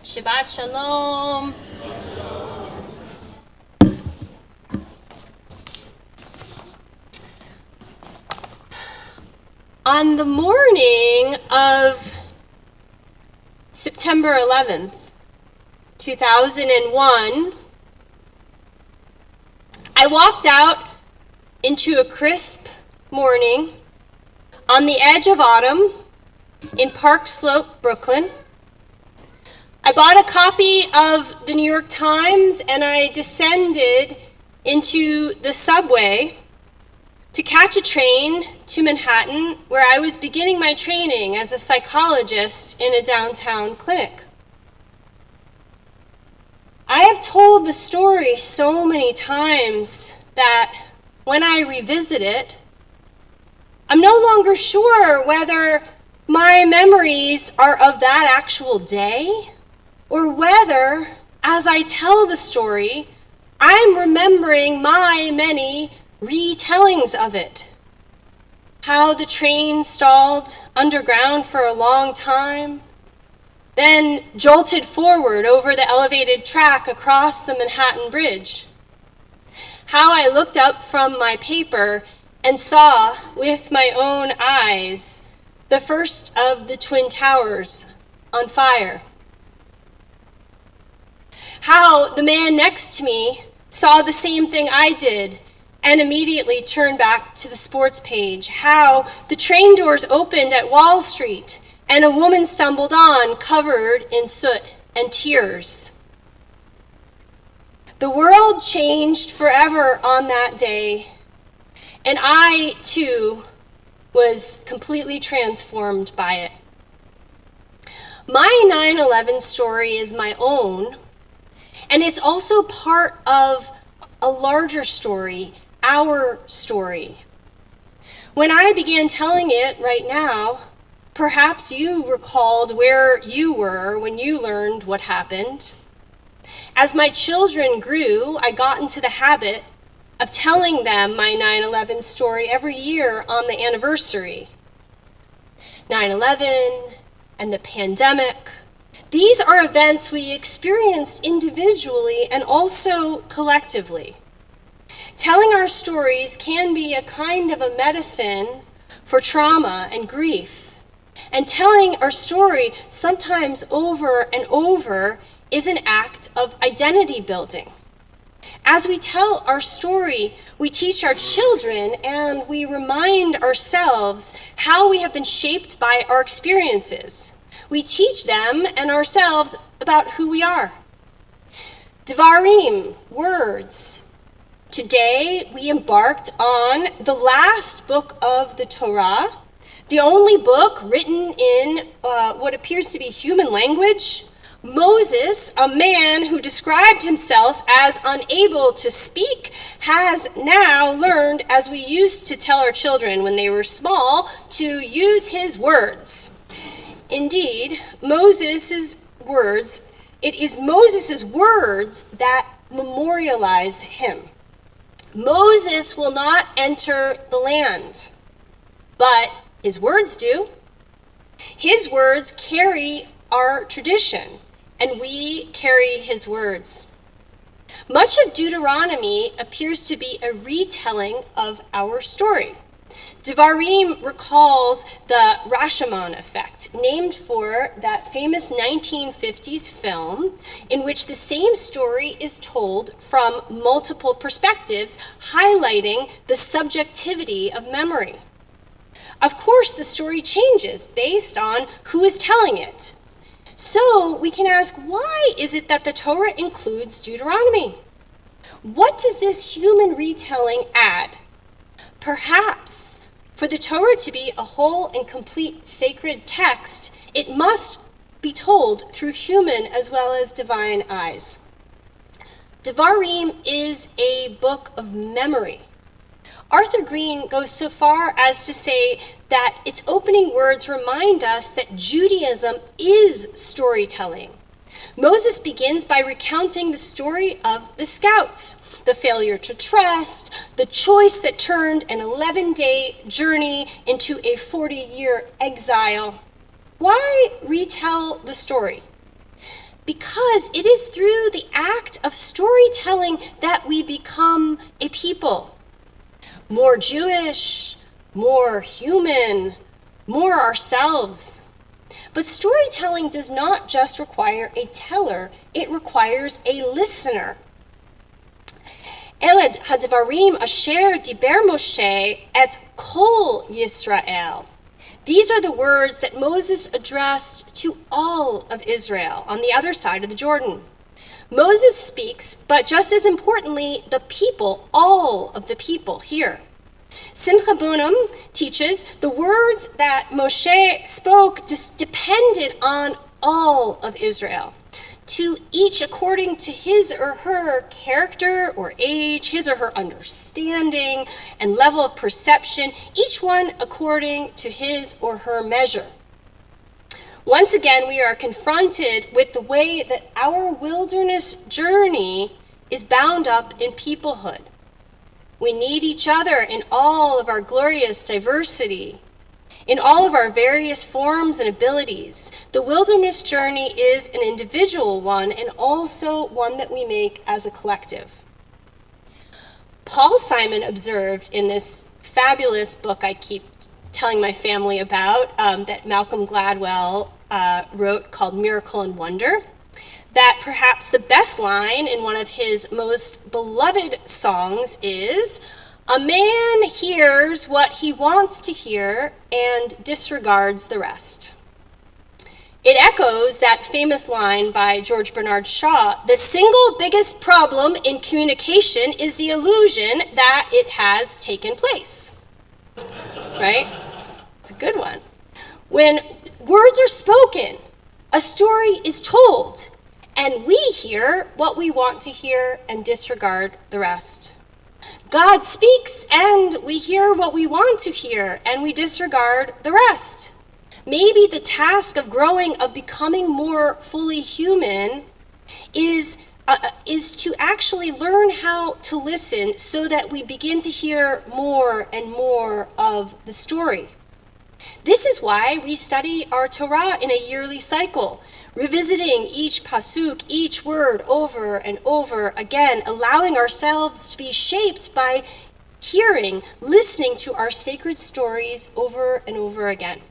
Shabbat Shalom. On the morning of September 11th, 2001, I walked out into a crisp morning on the edge of autumn in Park Slope, Brooklyn. I bought a copy of the New York Times and I descended into the subway to catch a train to Manhattan, where I was beginning my training as a psychologist in a downtown clinic. I have told the story so many times that when I revisit it, I'm no longer sure whether my memories are of that actual day, or whether, as I tell the story, I'm remembering my many retellings of it. How the train stalled underground for a long time, then jolted forward over the elevated track across the Manhattan Bridge. How I looked up from my paper and saw with my own eyes the first of the Twin Towers on fire. How the man next to me saw the same thing I did and immediately turned back to the sports page. How the train doors opened at Wall Street and a woman stumbled on, covered in soot and tears. The world changed forever on that day, and I, too, was completely transformed by it. My 9/11 story is my own, and it's also part of a larger story, our story. When I began telling it right now, perhaps you recalled where you were when you learned what happened. As my children grew, I got into the habit of telling them my 9/11 story every year on the anniversary. 9/11 and the pandemic. These are events we experienced individually and also collectively. Telling our stories can be a kind of a medicine for trauma and grief. And telling our story, sometimes over and over, is an act of identity building. As we tell our story, we teach our children and we remind ourselves how we have been shaped by our experiences. We teach them and ourselves about who we are. Devarim, words. Today we embarked on the last book of the Torah, the only book written in what appears to be human language. Moses, a man who described himself as unable to speak, has now learned, as we used to tell our children when they were small, to use his words. Indeed, it is Moses' words that memorialize him. Moses will not enter the land, but his words do. His words carry our tradition, and we carry his words. Much of Deuteronomy appears to be a retelling of our story. Devarim recalls the Rashomon effect, named for that famous 1950s film in which the same story is told from multiple perspectives, highlighting the subjectivity of memory. Of course, the story changes based on who is telling it. So we can ask, why is it that the Torah includes Deuteronomy? What does this human retelling add? Perhaps for the Torah to be a whole and complete sacred text, it must be told through human as well as divine eyes. Devarim is a book of memory. Arthur Green goes so far as to say that its opening words remind us that Judaism is storytelling. Moses begins by recounting the story of the scouts, the failure to trust, the choice that turned an 11-day journey into a 40-year exile. Why retell the story? because it is through the act of storytelling that we become a people. More Jewish, more human, more ourselves. But storytelling does not just require a teller, it requires a listener. Eled hadvarim asher diber Moshe et kol Yisrael. These are the words that Moses addressed to all of Israel on the other side of the Jordan. Moses speaks, but just as importantly, the people, all of the people here. Simcha Bunim teaches the words that Moshe spoke depended on all of Israel, to each according to his or her character or age, his or her understanding and level of perception, each one according to his or her measure. Once again, we are confronted with the way that our wilderness journey is bound up in peoplehood. We need each other in all of our glorious diversity, in all of our various forms and abilities. The wilderness journey is an individual one and also one that we make as a collective. Paul Simon observed in this fabulous book I keep telling my family about, that Malcolm Gladwell wrote, called Miracle and Wonder, that perhaps the best line in one of his most beloved songs is, "A man hears what he wants to hear and disregards the rest." It echoes that famous line by George Bernard Shaw, "The single biggest problem in communication is the illusion that it has taken place." Right? It's a good one. When words are spoken, a story is told, and we hear what we want to hear and disregard the rest. God speaks and we hear what we want to hear and we disregard the rest. Maybe the task of growing, of becoming more fully human is to actually learn how to listen so that we begin to hear more and more of the story. This is why we study our Torah in a yearly cycle, revisiting each pasuk, each word over and over again, allowing ourselves to be shaped by hearing, listening to our sacred stories over and over again.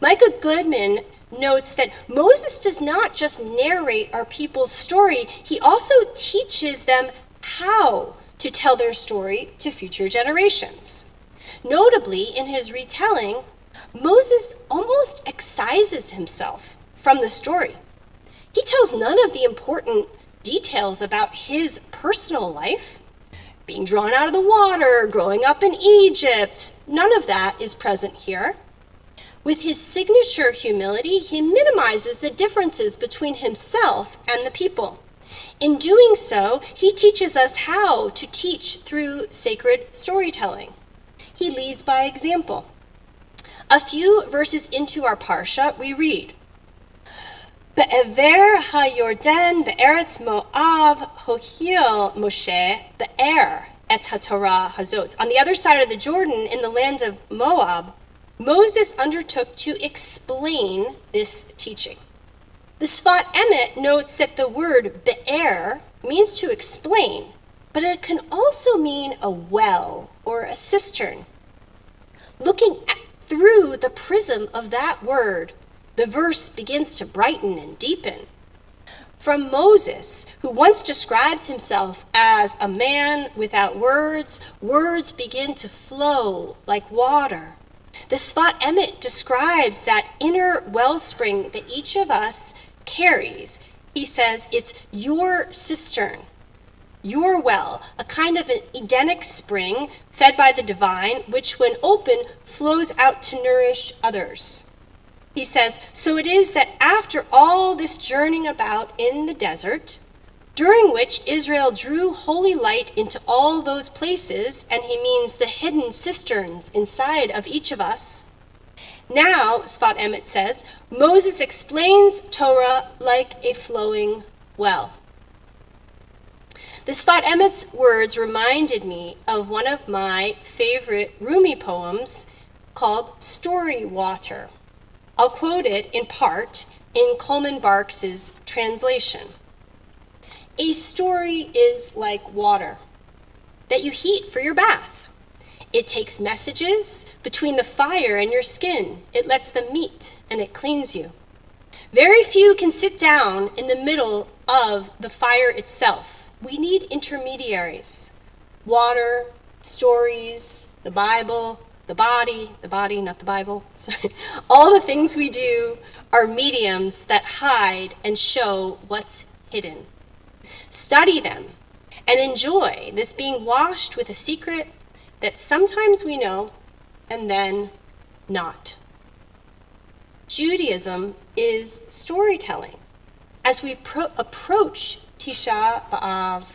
Micah Goodman notes that Moses does not just narrate our people's story, he also teaches them how to tell their story to future generations. Notably, in his retelling, Moses almost excises himself from the story. He tells none of the important details about his personal life. Being drawn out of the water, growing up in Egypt, none of that is present here. With his signature humility, he minimizes the differences between himself and the people. In doing so, he teaches us how to teach through sacred storytelling. He leads by example. A few verses into our Parsha, we read, "Be'ever ha-Yorden be'eretz Moav hohil Moshe be'er et ha-Torah hazot." On the other side of the Jordan, in the land of Moab, Moses undertook to explain this teaching. The Sfat Emet notes that the word be'er means to explain, but it can also mean a well or a cistern. Looking through the prism of that word, the verse begins to brighten and deepen. From Moses, who once described himself as a man without words, words begin to flow like water. The Sfat Emet describes that inner wellspring that each of us carries. He says it's your cistern, your well, a kind of an Edenic spring fed by the divine, which when open flows out to nourish others. He says, so it is that after all this journeying about in the desert, during which Israel drew holy light into all those places, and he means the hidden cisterns inside of each of us, now, Sfat Emet says, Moses explains Torah like a flowing well. The Sfat Emet's words reminded me of one of my favorite Rumi poems called Story Water. I'll quote it in part, in Coleman Barks's translation. A story is like water that you heat for your bath. It takes messages between the fire and your skin. It lets them meet, and it cleans you. Very few can sit down in the middle of the fire itself. We need intermediaries. Water, stories, the Bible, the body, not the Bible, sorry. All the things we do are mediums that hide and show what's hidden. Study them and enjoy this being washed with a secret that sometimes we know and then not. Judaism is storytelling. As we approach Tisha B'Av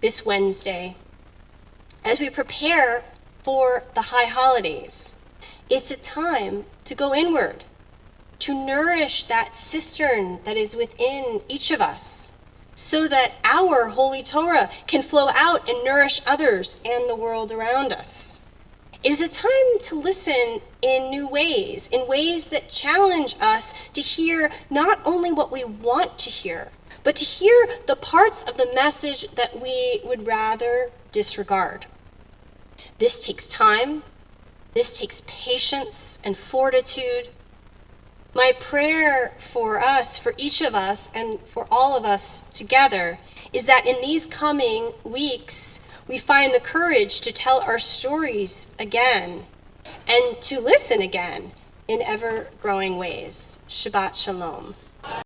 this Wednesday, as we prepare for the high holidays, it's a time to go inward, to nourish that cistern that is within each of us, so that our holy Torah can flow out and nourish others and the world around us. It is a time to listen in new ways, in ways that challenge us to hear not only what we want to hear, but to hear the parts of the message that we would rather disregard. This takes time. This takes patience and fortitude. My prayer for us, for each of us, and for all of us together is that in these coming weeks, we find the courage to tell our stories again and to listen again in ever-growing ways. Shabbat Shalom.